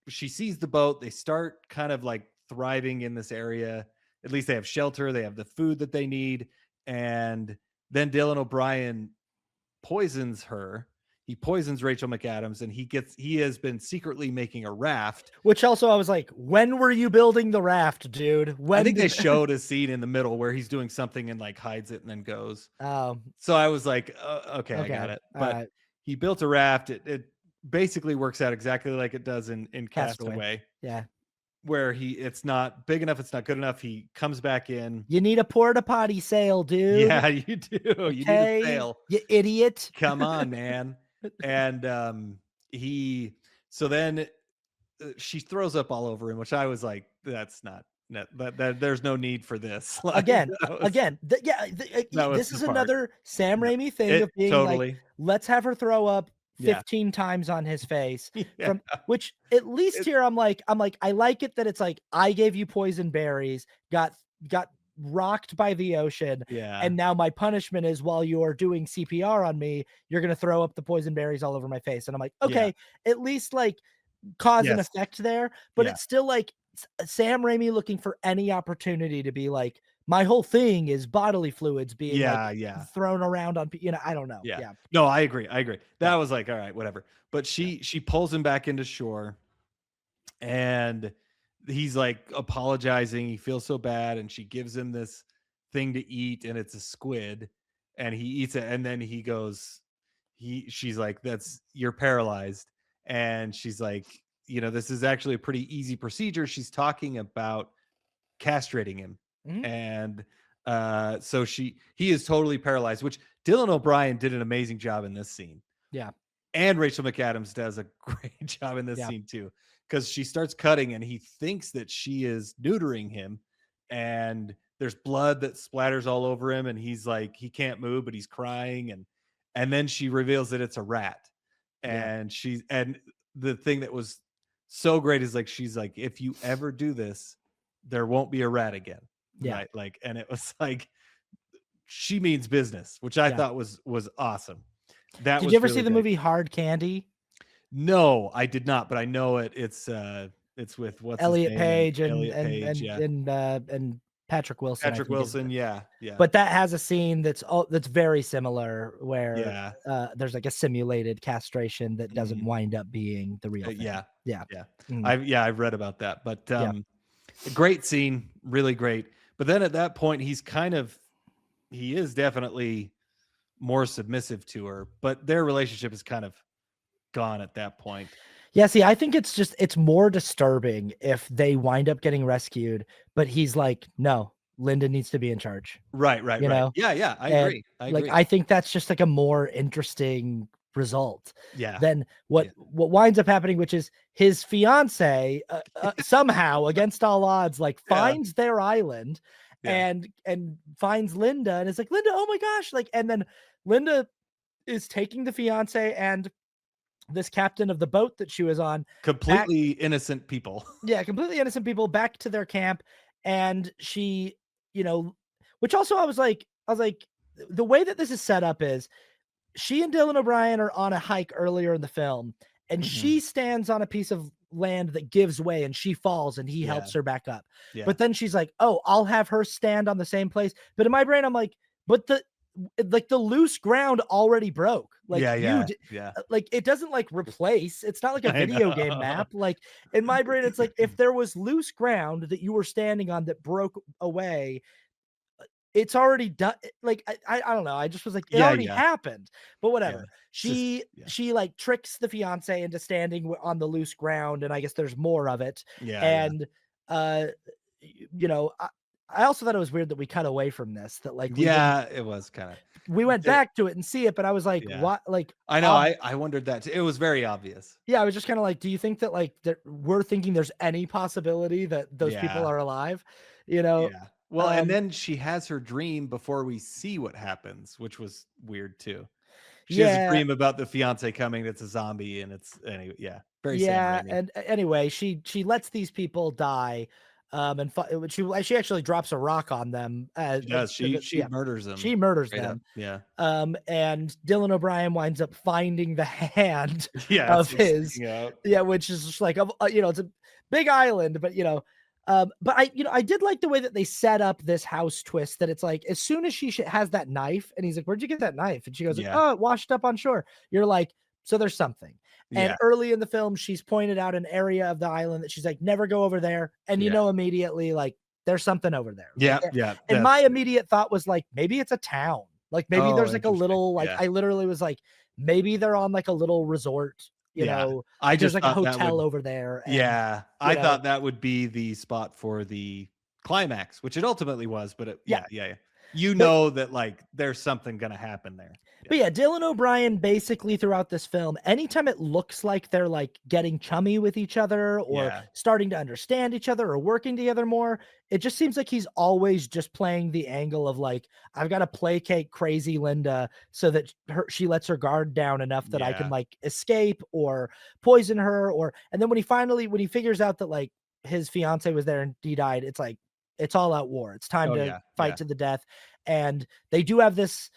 she sees the boat, they start kind of like thriving in this area. At least they have shelter, they have the food that they need, and then Dylan O'Brien poisons her. He poisons Rachel McAdams, and he has been secretly making a raft. Which also I was like, "When were you building the raft, dude? I When think they did" showed a scene in the middle where he's doing something and like hides it and then goes. Oh, So I was like, okay, I got okay. it." But Alright. he built a raft. It basically works out exactly like it does in Castaway. Castaway, Yeah. where it's not big enough, it's not good enough. He comes back in. You need a porta potty sail, dude. Yeah, you do. You need a Okay, sail. you idiot. Come on, man. And he so then she throws up all over him, which I was like, that's not that there's no need for this. Like Again, that was again, that was this the is part. another Sam Yep. Raimi thing It of being like, totally. let's have her throw up Yeah. 15 times on his face Yeah. from which at least It, here I'm like, I like it that it's like, I gave you poison berries, got rocked by the ocean, yeah. and now my punishment is while you're doing CPR on me, you're gonna throw up the poison berries all over my face. And I'm like, Yeah. okay, at least like cause and Yes. effect there, but Yeah. it's still like Sam Raimi looking for any opportunity to be like, my whole thing is bodily fluids being like Yeah. Yeah. thrown around on, I don't know. Yeah. Yeah, No, I agree. I agree. yeah, That was like, all right, whatever. But yeah. she pulls him back into shore, and he's like apologizing. He feels so bad, and she gives him this thing to eat, and it's a squid, and he eats it, and then he goes, she's like, that's you're paralyzed. And she's like, this is actually a pretty easy procedure. She's talking about castrating him. Mhm. And so he is totally paralyzed, which Dylan O'Brien did an amazing job in this scene. Yeah, And Rachel McAdams does a great job in this yeah, scene too, because she starts cutting and he thinks that she is neutering him. And there's blood that splatters all over him, and he's like, he can't move, but he's crying, and then she reveals that it's a rat, Yeah. and the thing that was so great is like she's like, if you ever do this, there won't be a rat again, Yeah. right? Like, and it was like she means business, which I Yeah. thought was awesome. That Did you was ever see really the great. movie Hard Candy? No, I did not, but I know it. It's with what's his Elliot name and Page and Elliot and Page, and yeah. and uh and Patrick Wilson, I Patrick think is Wilson, yeah, yeah, but that has a scene that's very similar where yeah, there's like a simulated castration that doesn't mhm, wind up being the real thing. yeah, Yeah. yeah. Mhm. I've read about that, but Yeah. a great scene, really great. But then at that point, he is definitely more submissive to her, but their relationship is kind of gone at that point. Yeah, see, I think it's more disturbing if they wind up getting rescued, but he's like, "No, Linda needs to be in charge." Right, right, You right. know? Yeah, yeah, I And, agree. I like, agree. I think that's just, like, a more interesting result Yeah, than yeah, what winds up happening, which is his fiancée, somehow, against all odds, like, yeah, finds their island yeah. and finds Linda, and it's like, "Linda, oh my gosh," like, and then Linda is taking the fiancé and this captain of the boat that she was on back. Completely innocent people. Yeah, completely innocent people back to their camp, and she, you know, which also I was like, the way that this is set up is she and Dylan O'Brien are on a hike earlier in the film, and Mhm. she stands on a piece of land that gives way and she falls and he Yeah, helps her back up. yeah. But then she's like, "Oh, I'll have her stand on the same place." But in my brain, I'm like, "But the loose ground already broke. Like Yeah, yeah, yeah. like it doesn't like replace. It's not like a I video game know. map. Like in my brain, it's like if there was loose ground that you were standing on that broke away, it's already done. Like I don't know. I just was like, it Yeah, already yeah, happened. But yeah. whatever. It's just yeah, She like tricks the fiance into standing on the loose ground, and I guess there's more of it. yeah, yeah. And uh, you know, I also thought it was weird that we cut away from this. That like Yeah, it was kinda we went there back to it and see it, but I was like, yeah. what? Like, I know, I wondered that too. It was very obvious. yeah, I was just kind of like, do you think that like that we're thinking there's any possibility that those people Yeah, are alive? You know, yeah. Well, and um, then she has her dream before we see what happens, which was weird too. She has a yeah, dream about the fiancé coming that's a zombie, and it's anyway, yeah, very Sam yeah, Raimi. and anyway, she lets these people die, and she actually drops a rock on them, She does. to She yeah, murders she him murders straight up. them. Yeah. And Dylan O'Brien winds up finding the hand Yeah, of it's like his, sticking out. yeah, which is just like, it's a big island, but but I did like the way that they set up this house twist that it's like, as soon as she has that knife and he's like, "Where'd you get that knife?" And she goes like, Yeah. "Oh, it washed up on shore." You're like, so there's something. And Yeah. early in the film, she's pointed out an area of the island that she's like, never go over there. And Yeah. immediately, like, there's something over there. Like, Yeah, yeah, and my that's true. immediate thought was like, maybe it's a town. Like maybe Oh, there's like a interesting. little, like Yeah. I literally was like, maybe they're on like a little resort, Yeah. I like there's just like a thought that hotel would over there. And, yeah, you I know, thought that would be the spot for the climax, which it ultimately was, but yeah. yeah, yeah, yeah. You But know that, like, there's something gonna happen there. Yeah. But yeah, Dylan O'Brien basically throughout this film, anytime it looks like they're like getting chummy with each other or Yeah. starting to understand each other or working together more, it just seems like he's always just playing the angle of like, I've got to placate crazy Linda so that she lets her guard down enough that I can Yeah. like escape or poison her. And then when he figures out that like his fiance was there and he died, it's like, it's all out war. It's time Oh, to yeah, fight yeah. to the death. And they do have this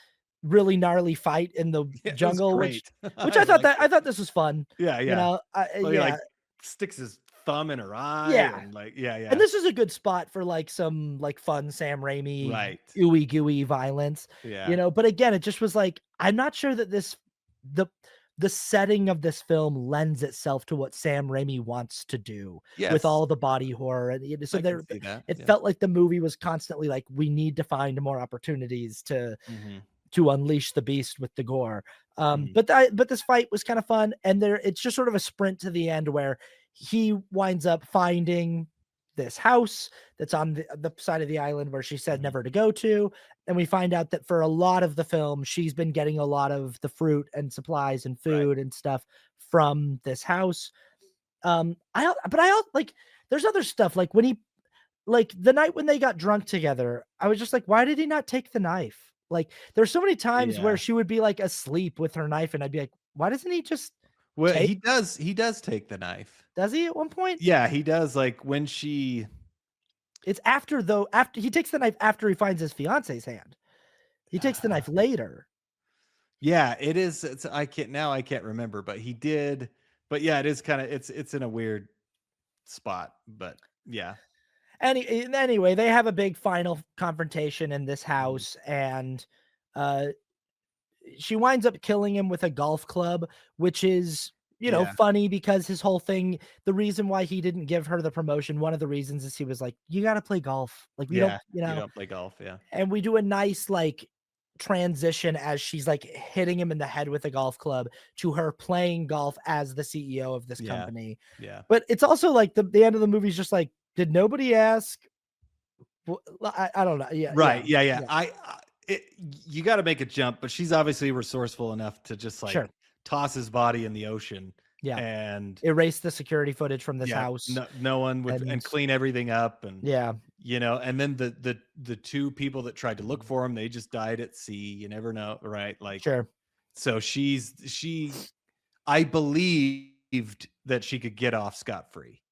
really gnarly fight in the Yeah, it was jungle, great. which I liked it. I thought this was fun. Yeah, yeah. Well, he, Yeah, like, sticks his thumb in her eye yeah. and, like yeah, And yeah. this is a good spot for like some like fun Sam Raimi Right. ooey gooey violence, Yeah. but again, it just was like, I'm not sure that the the setting of this film lends itself to what Sam Raimi wants to do with Yes. all the body horror. And so I can there, see that. it Yeah. felt like the movie was constantly like, we need to find more opportunities Mhm. to unleash the beast with the gore. Mhm. But this fight was kind of fun, and it's just sort of a sprint to the end where he winds up finding this house that's on the side of the island where she said Mhm. never to go to, and we find out that for a lot of the film she's been getting a lot of the fruit and supplies and Right. food and stuff from this house. I but I like there's other stuff like when he like the night when they got drunk together, I was just like, why did he not take the knife? Like, there's so many times where Yeah. she would be like asleep with her knife, and I'd be like, why doesn't he just Well, take? he does take the knife. Does he at one point? Yeah, he does, like, when she It's after though. After he takes the knife after he finds his fiance's hand. He takes the uh, knife later. yeah, it is, I can't remember, but he did, but yeah, it is kinda it's in a weird spot, but yeah. Anyway, they have a big final confrontation in this Mhm. house, and uh, she winds up killing him with a golf club, which is, Yeah, funny because his whole thing, the reason why he didn't give her the promotion, one of the reasons is he was like, "You got to play golf. Like we don't, yeah, you don't play golf, yeah. and we do a nice like transition as she's like hitting him in the head with a golf club to her playing golf as the CEO of this Yeah, company. yeah. But it's also like the end of the movie is just like, did nobody ask? I don't know. Yeah, yeah, Right, yeah, yeah, yeah. it you gotta make a jump, but she's obviously resourceful enough to just, Sure. like, toss his body in the ocean, Yeah. and Erase the security footage from this yeah, house no one would, and and clean everything up, and, yeah, and then the 2 people that tried to look for him, they just died at sea, you never know, right? Like, sure. so she I believed that she could get off scot-free.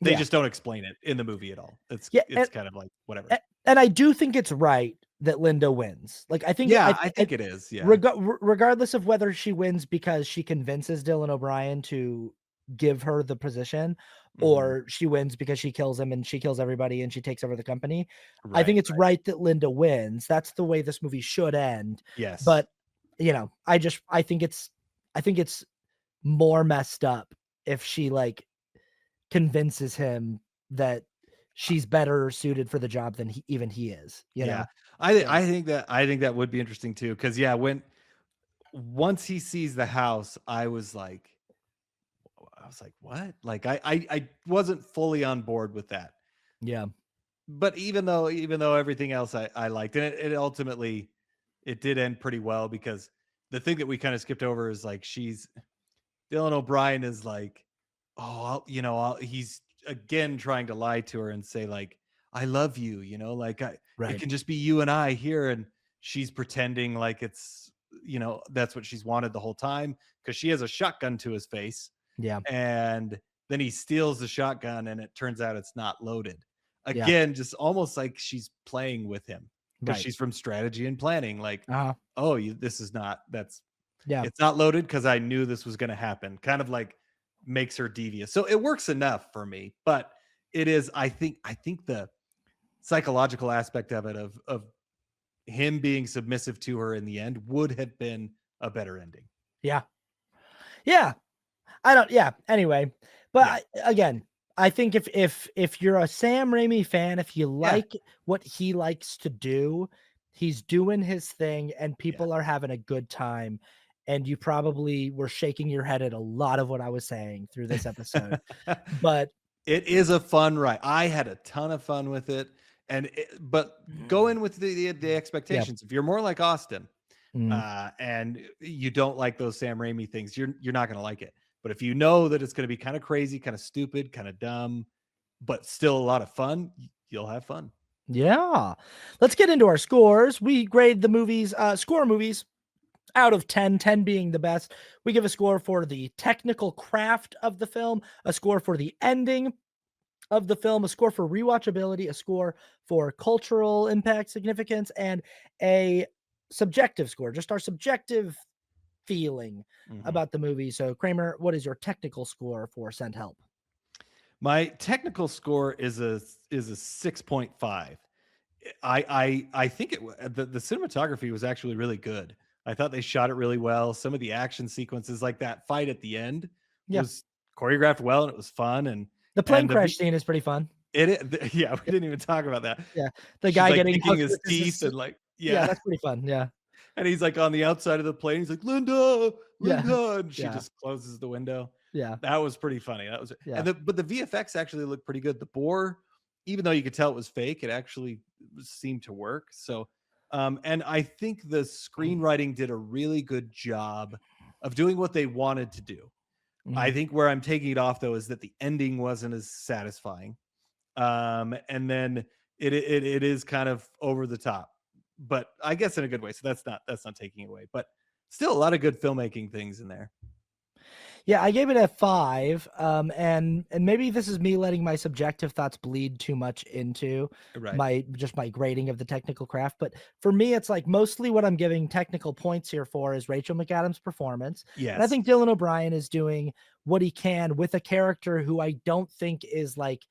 They Yeah. just don't explain it in the movie at all. Yeah, It's kind of like, whatever. and I do think it's right that Linda wins. Like, I think Yeah, I think it is, yeah. regardless of whether she wins because she convinces Dylan O'Brien to give her the position, Mhm. or she wins because she kills him and she kills everybody and she takes over the company. I think Right, it's right. right that Linda wins. That's the way this movie should end. Yes. But, I think it's more messed up if she like convinces him that she's better suited for the job than he is, you Yeah. know? So, I think that would be interesting too, because yeah, when once he sees the house, I was like, "What?" Like, I wasn't fully on board with that. yeah, But even though everything else I liked, and it ultimately it did end pretty well, because the thing that we kinda skipped over is, like, she's Dylan O'Brien is like, "Oh, he's again trying to lie to her and say, like, "I love you," like, it right. can just be you and I here," and she's pretending like it's, that's what she's wanted the whole time, because she has a shotgun to his face, Yeah, and then he steals the shotgun, and it turns out it's not loaded. yeah, Again, just almost like she's playing with him, because right. she's from strategy and planning, like, Uh-huh. "Oh, this is not that's Yeah, it's not loaded because I knew this was gonna happen," kind of like makes her devious. So it works enough for me, but it is, I think the psychological aspect of it, of him being submissive to her in the end, would have been a better ending. yeah, yeah. I don't yeah, anyway, but Yeah. again, I think if you're a Sam Raimi fan, if you Yeah. like what he likes to do, he's doing his thing and Yeah. people are having a good time, and you probably were shaking your head at a lot of what I was saying through this episode, but It is a fun ride. I had a ton of fun with it, but go in with the yeah, expectations. If you're more like Austin, mhm, and you don't like those Sam Raimi things, you're not gonna like it. But if you know that it's gonna be kind of crazy, kind of stupid, kind of dumb, but still a lot of fun, you'll have fun. yeah. Let's get into our scores. We grade the score movies out of 10, 10 being the best. We give a score for the technical craft of the film, a score for the ending of the film, a score for rewatchability, a score for cultural impact, significance, and a subjective score, just our subjective feeling Mhm. about the movie. So, Kramer, what is your technical score for Send Help? My technical score is a 6.5. I think the cinematography was actually really good. I thought they shot it really well. Some of the action sequences, like that fight at the end, Yeah, was choreographed well, and it was fun, the plane and crash scene is pretty fun. yeah, we Yeah, didn't even talk about that. yeah. The She's guy like getting picking hooked his with teeth, and like, yeah, yeah, that's pretty fun. Yeah, and he's like on the outside of the plane. He's like, "Linda, yeah, Linda," and she yeah, just closes the window. yeah, That was pretty funny. That was, yeah. and but the VFX actually looked pretty good. The boar, even though you could tell it was fake, it actually seemed to work. So, and I think the screenwriting did a really good job of doing what they wanted to do. I Mhm. think where I'm taking it off though is that the ending wasn't as satisfying. And then it is kind of over the top, but I guess in a good way. So that's not taking away, but still a lot of good filmmaking things in there. Yeah, I gave it a 5. And maybe this is me letting my subjective thoughts bleed too much into Right. my grading of the technical craft. But for me, it's like mostly what I'm giving technical points here for is Rachel McAdams' performance. And I Yes. think Dylan O'Brien is doing what he can with a character who I don't think is like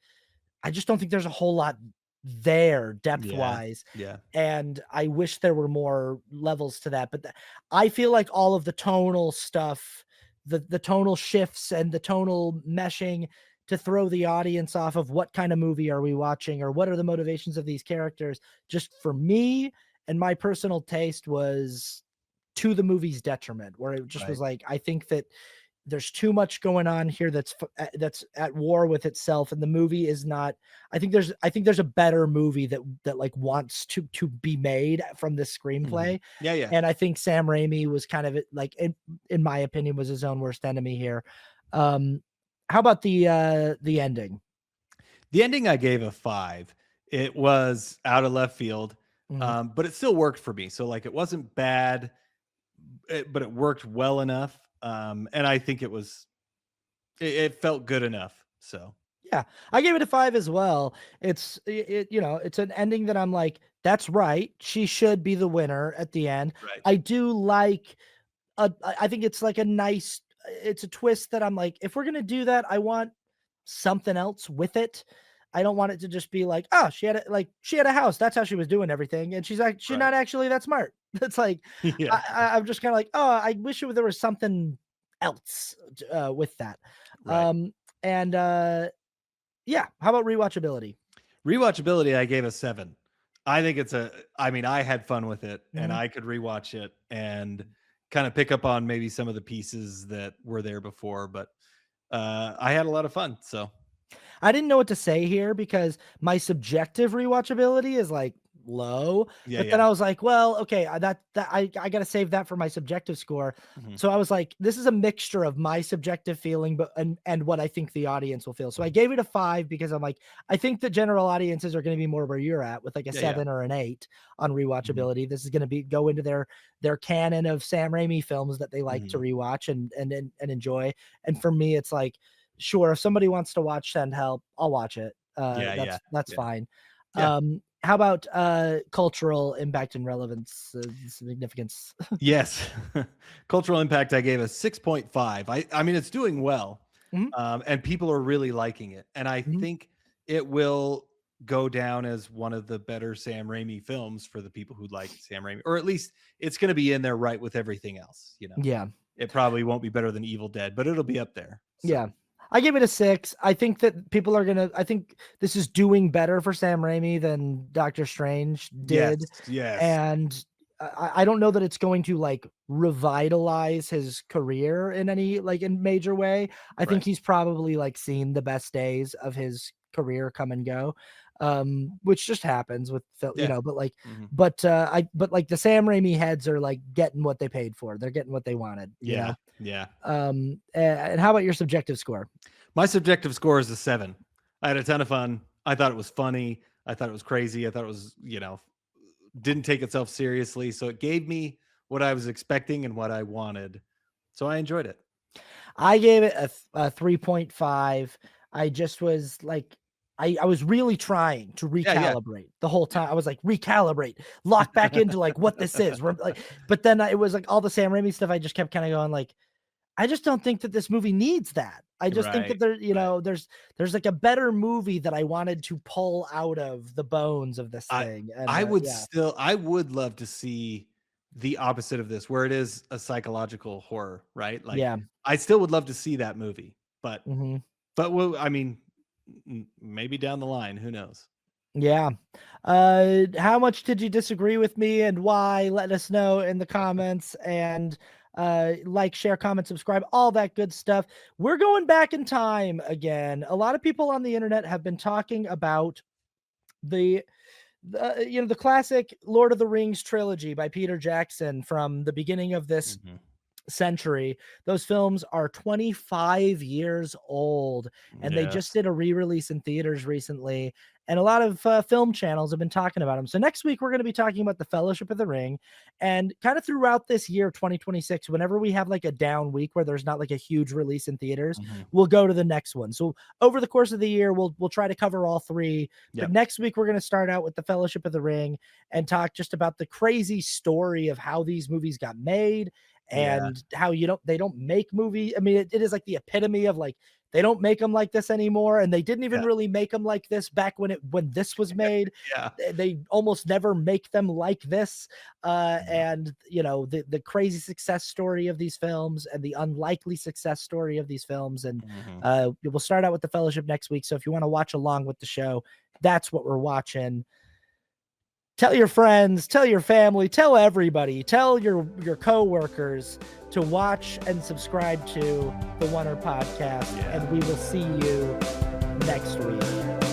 I just don't think there's a whole lot there depth Yeah. wise. Yeah. And I wish there were more levels to that. But I feel like all of the tonal stuff, the tonal shifts and the tonal meshing to throw the audience off of what kind of movie are we watching or what are the motivations of these characters, just for me and my personal taste was to the movie's detriment, where it just was Right. like, I think that there's too much going on here that's at war with itself, and the movie is not. I think there's a better movie that like wants to be made from this Mhm. screenplay. Yeah. Yeah. And I think Sam Raimi was kind of like, in my opinion, was his own worst enemy here. um how about the ending? The ending I gave a 5. It was out of left field, Mhm. but it still worked for me. So like it wasn't bad, but it worked well enough. And I think it felt good enough. So Yeah, I gave it a 5 as well. It's an ending that I'm like, that's right. She should be the winner at the end. right, I do like I think it's like a nice it's a twist that I'm like, if we're gonna do that, I want something else with it. I don't want it to just be like, oh, she had a house. That's how she was doing everything, and she's right, not actually that smart. It's like yeah, I'm just kind of like, oh, I wish there was something else with that. right. Um, and Yeah, how about rewatchability? Rewatchability, I gave a 7. I think it's a. I mean, I had fun with it, and Mhm. I could rewatch it and kind of pick up on maybe some of the pieces that were there before, but I had a lot of fun. So I didn't know what to say here because my subjective rewatchability is like low, yeah, but then yeah, I was like, well, okay, I got to save that for my subjective score. mhm, So I was like, this is a mixture of my subjective feeling, but and what I think the audience will feel. So I gave it a 5 because I'm like, I think the general audiences are going to be more where you're at with like a yeah, yeah, 7 or an 8 on mhm, rewatchability. This is going to be go into their canon of Sam Raimi films that they like to mhm. rewatch and enjoy. And for me, it's like, sure, if somebody wants to watch Send Help, I'll watch it. Yeah, yeah, That's yeah, fine. yeah. How about cultural impact and relevance, significance? Yes. Cultural impact, I gave a 6.5. I mean, it's doing well, Mhm, and people are really liking it, and I mhm. think it will go down as one of the better Sam Raimi films for the people who like Sam Raimi, or at least it's gonna be in there right with everything else, you know? Yeah, It probably won't be better than Evil Dead, but it'll be up there, so yeah. I give it a 6. I think that I think this is doing better for Sam Raimi than Doctor Strange yes, did. yes, And I don't know that it's going to like revitalize his career in any like in major way. I think right. he's probably like seen the best days of his career come and go. Which just happens with Yeah. but like Mhm. but like the Sam Raimi heads are like getting what they paid for. They're getting what they wanted. Yeah, yeah. And how about your subjective score? My subjective score is a 7. I had a ton of fun. I thought it was funny. I thought it was crazy. I thought it was, didn't take itself seriously. So it gave me what I was expecting and what I wanted. So I enjoyed it. I gave it a 3.5. I just was like, I was really trying to Yeah, yeah. recalibrate the whole time. I was like, recalibrate, lock back into like what this is. Like, but then it was like all the Sam Raimi stuff. I just kept kind of going like, I just don't think that this movie needs that. I just think Right. that Right. there's like a better movie that I wanted to pull out of the bones of this I thing. And I would yeah, still I would love to see the opposite of this where it is a psychological horror, right? Like yeah. I still would love to see that movie. But Mhm. well, I mean, maybe down the line, who knows? Yeah. How much did you disagree with me and why? Let us know in the comments and like, share, comment, subscribe, all that good stuff. We're going back in time again. A lot of people on the internet have been talking about the the classic Lord of the Rings trilogy by Peter Jackson from the beginning of this Mhm. century. Those films are 25 years old, and they just did a re-release in theaters recently, and a lot of film channels have been talking about them. So next week we're going to be talking about the Fellowship of the Ring, and kind of throughout this year 2026, whenever we have like a down week where there's not like a huge release in theaters, we'll go to the next one. So over the course of the year, we'll try to cover all three. But next week we're going to start out with the Fellowship of the Ring and talk just about the crazy story of how these movies got made and how they don't make movie. I mean, it is like the epitome of like, they don't make them like this anymore, and they didn't even really make them like this back when this was made. They almost never make them like this. And you know, the crazy success story of these films and the unlikely success story of these films. And we'll start out with the Fellowship next week. So if you want to watch along with the show, that's what we're watching. Tell your friends, tell your family, tell everybody, tell your coworkers to watch and subscribe to the Oner podcast, and we will see you next week.